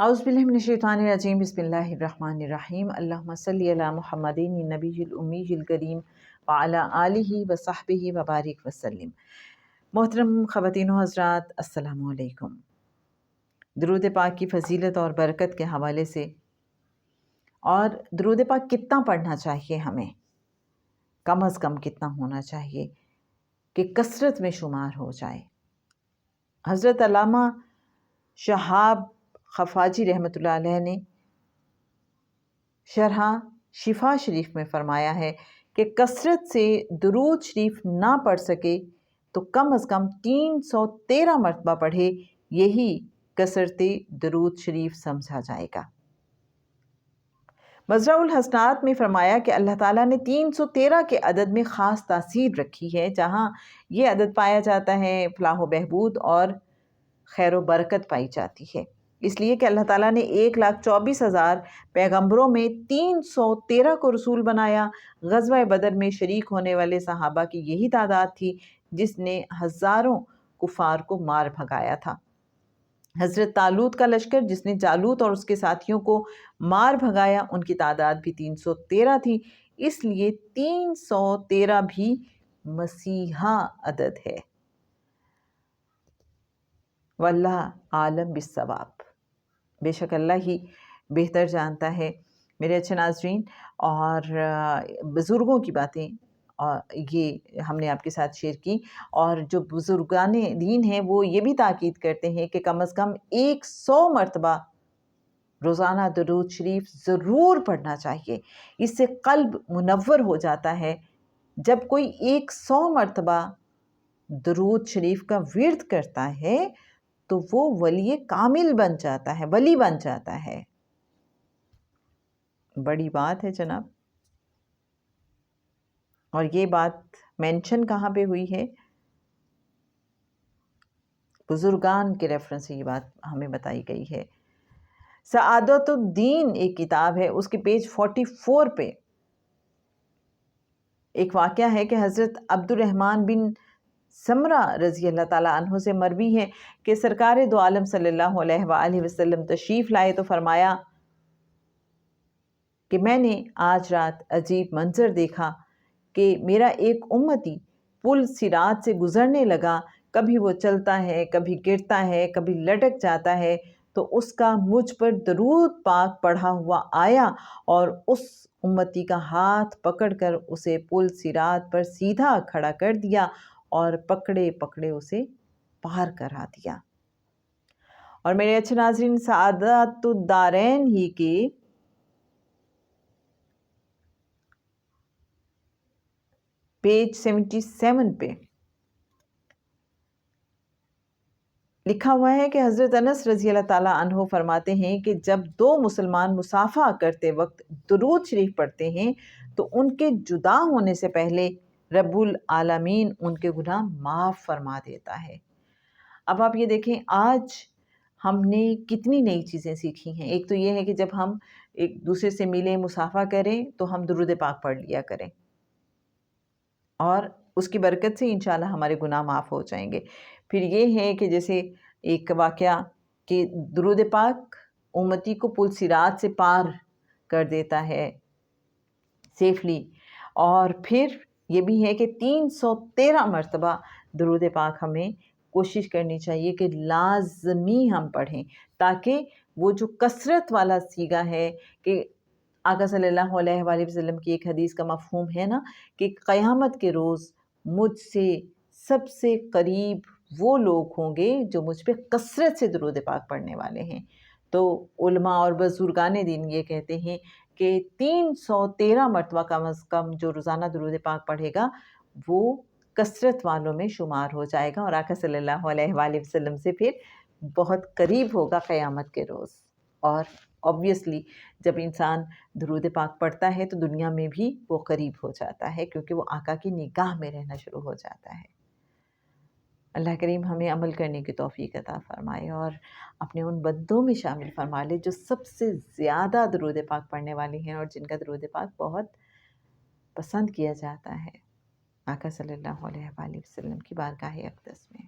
اعوذ باللہ من الشیطان الرجیم بسم اللہ الرحمن الرحیم اللہم صلی علی محمدین النبی الامی الکریم وعلی آلہ وصحبہ وبارک وسلم۔ محترم خواتین و حضرات، السلام علیکم۔ درود پاک کی فضیلت اور برکت کے حوالے سے، اور درود پاک کتنا پڑھنا چاہیے ہمیں، کم از کم کتنا ہونا چاہیے کہ کثرت میں شمار ہو جائے۔ حضرت علامہ شہاب خفاجی رحمۃ اللہ علیہ نے شرح شفا شریف میں فرمایا ہے کہ کثرت سے درود شریف نہ پڑھ سکے تو کم از کم 313 مرتبہ پڑھے، یہی کثرت درود شریف سمجھا جائے گا۔ مزرع الحسنات میں فرمایا کہ اللہ تعالیٰ نے 313 کے عدد میں خاص تاثیر رکھی ہے، جہاں یہ عدد پایا جاتا ہے فلاح و بہبود اور خیر و برکت پائی جاتی ہے، اس لیے کہ اللہ تعالیٰ نے 1,24,000 پیغمبروں میں 313 کو رسول بنایا۔ غزوہ بدر میں شریک ہونے والے صحابہ کی یہی تعداد تھی جس نے ہزاروں کفار کو مار بھگایا تھا۔ حضرت طالوت کا لشکر جس نے جالوت اور اس کے ساتھیوں کو مار بھگایا، ان کی تعداد بھی 313 تھی، اس لیے 313 بھی مسیحا عدد ہے۔ واللہ عالم بالصواب، بے شک اللہ ہی بہتر جانتا ہے۔ میرے اچھے ناظرین، اور بزرگوں کی باتیں یہ ہم نے آپ کے ساتھ شیئر کی، اور جو بزرگان دین ہیں وہ یہ بھی تاکید کرتے ہیں کہ کم از کم 100 مرتبہ روزانہ درود شریف ضرور پڑھنا چاہیے۔ اس سے قلب منور ہو جاتا ہے۔ جب کوئی 100 مرتبہ درود شریف کا ورد کرتا ہے تو وہ ولی کامل بن جاتا ہے، ولی بن جاتا ہے۔ بڑی بات ہے جناب۔ اور یہ بات مینشن کہاں پہ ہوئی ہے؟ بزرگان کے ریفرنس سے یہ بات ہمیں بتائی گئی ہے۔ سعادت الدین ایک کتاب ہے، اس کے پیج 44 پہ ایک واقعہ ہے کہ حضرت عبد الرحمن بن سمرہ رضی اللہ تعالیٰ عنہ سے مروی ہے کہ سرکار دو عالم صلی اللہ علیہ وآلہ وسلم تشریف لائے تو فرمایا کہ میں نے آج رات عجیب منظر دیکھا کہ میرا ایک امتی پل صراط سے گزرنے لگا، کبھی وہ چلتا ہے، کبھی گرتا ہے، کبھی لٹک جاتا ہے، تو اس کا مجھ پر درود پاک پڑھا ہوا آیا اور اس امتی کا ہاتھ پکڑ کر اسے پل صراط پر سیدھا کھڑا کر دیا اور پکڑے پکڑے اسے پار کرا دیا۔ اور میرے اچھے ناظرین، سعادت الدارین ہی کے پیج 77 پہ لکھا ہوا ہے کہ حضرت انس رضی اللہ تعالیٰ عنہ فرماتے ہیں کہ جب دو مسلمان مصافحہ کرتے وقت درود شریف پڑھتے ہیں تو ان کے جدا ہونے سے پہلے رب العالمین ان کے گناہ معاف فرما دیتا ہے۔ اب آپ یہ دیکھیں، آج ہم نے کتنی نئی چیزیں سیکھی ہیں۔ ایک تو یہ ہے کہ جب ہم ایک دوسرے سے ملیں، مصافحہ کریں تو ہم درود پاک پڑھ لیا کریں، اور اس کی برکت سے انشاءاللہ ہمارے گناہ معاف ہو جائیں گے۔ پھر یہ ہے کہ جیسے ایک واقعہ کہ درود پاک امتی کو پل صراط سے پار کر دیتا ہے سیفلی، اور پھر یہ بھی ہے کہ 313 مرتبہ درود پاک ہمیں کوشش کرنی چاہیے کہ لازمی ہم پڑھیں، تاکہ وہ جو کثرت والا سیگا ہے کہ آقا صلی اللہ علیہ وآلہ وسلم کی ایک حدیث کا مفہوم ہے نا کہ قیامت کے روز مجھ سے سب سے قریب وہ لوگ ہوں گے جو مجھ پہ کثرت سے درود پاک پڑھنے والے ہیں۔ تو علماء اور بزرگان دین یہ کہتے ہیں کہ 313 مرتبہ کم از کم جو روزانہ درود پاک پڑھے گا وہ کثرت والوں میں شمار ہو جائے گا، اور آقا صلی اللہ علیہ وآلہ وسلم سے پھر بہت قریب ہوگا قیامت کے روز۔ اور obviously جب انسان درود پاک پڑھتا ہے تو دنیا میں بھی وہ قریب ہو جاتا ہے، کیونکہ وہ آقا کی نگاہ میں رہنا شروع ہو جاتا ہے۔ اللہ کریم ہمیں عمل کرنے کی توفیق عطا فرمائے اور اپنے ان بندوں میں شامل فرما لے جو سب سے زیادہ درود پاک پڑھنے والے ہیں اور جن کا درود پاک بہت پسند کیا جاتا ہے آقا صلی اللہ علیہ وآلہ وسلم کی بارگاہ اقدس میں۔